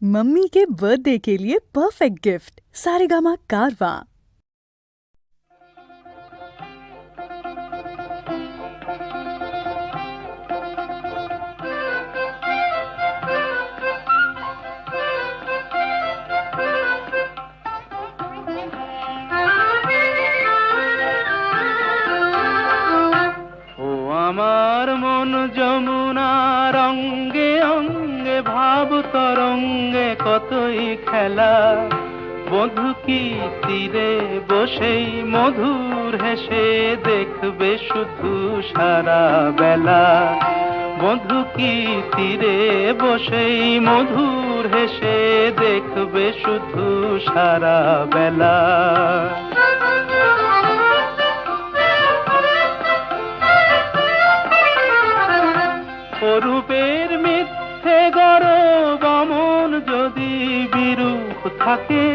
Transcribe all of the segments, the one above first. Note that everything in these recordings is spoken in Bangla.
मम्मी के बर्थडे के लिए परफेक्ट गिफ्ट सारेगामा कारवां। আমার মন যমুনা রঙ্গে অঙ্গে ভাব তরঙ্গে কতই খেলা, বধূ কি তীরে বসেই মধুর হেসে দেখবে শুধু সারা বেলা। বধূ কি তীরে বসেই মধুর হেসে দেখবে শুধু সারা বেলা। অরূপের মিথ্যে গরব অমন যদি বিরূপ থাকে,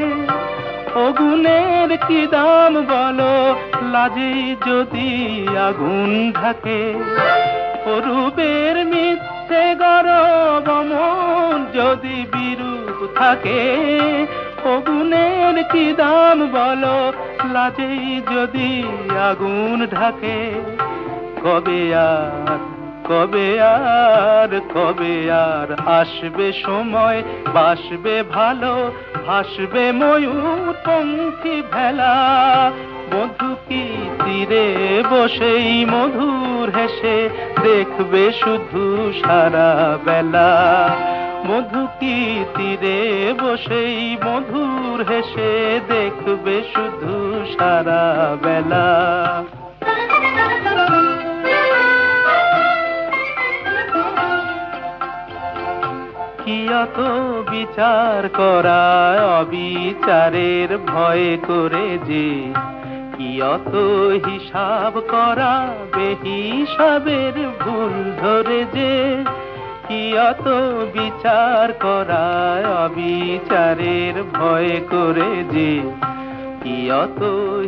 অগুণের কি দাম বলো লাজে যদি আগুন ঢাকে। অরূপের মিথ্যে গরব অমন যদি বিরূপ থাকে, অগুণের কি দাম বলো লাজে যদি আগুন ঢাকে। কবে আর কবে আর কবে আর আসবে সময়, বাসবে ভালো ভাসবে ময়ূর পঙ্খী ভেলা। বধূ কি তীরে বসেই মধুর হেসে দেখবে শুধু সারা বেলা। বধূ কি তীরে বসেই মধুর হেসে দেখবে শুধু সারা বেলা। কি অত বিচার করা অবিচারের ভয় করে যে, কি অত হিসাব করা বেহিসাবের ভুল ধরে যে। কি অত বিচার করা অবিচারের ভয় করে যে, কি অত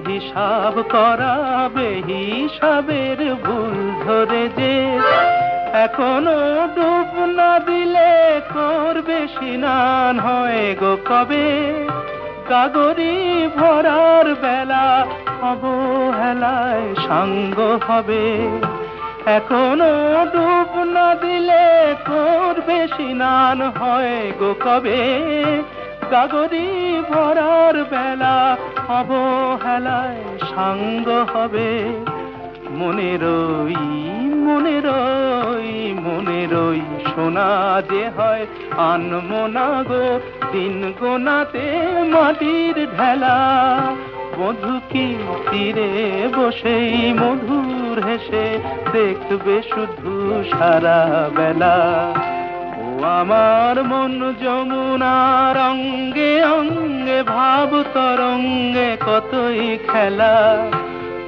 হিসাব করা বেহিসাবের ভুল ধরে যে। এখনো ডুব না দিলে করবে স্নান হয় গো কবে। গাগরি ভরার বেলা অবহেলায় সাঙ্গ হবে। এখনো ডুব না দিলে করবে স্নান হয় গো কবে। গাগরি ভরার বেলা অবহেলায় সাঙ্গ হবে। মনেরই সোনা যে হয় আনমনা গো দিন গোনাতে মাটির ঢেলা। বধূ কি তীরে বসেই মধুর হেসে দেখবে শুধু সারা বেলা। ও আমার মন যমুনার অঙ্গে অঙ্গে ভাব তরঙ্গে কতই খেলা।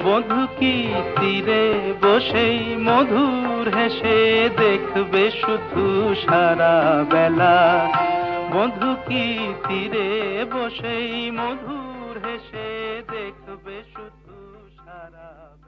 বধূ কি তীরে বসেই মধুর হেসে দেখবে শুধু সারা বেলা। বধূ কি তীরে বসেই মধুর হেসে দেখবে শুধু সারা বেলা।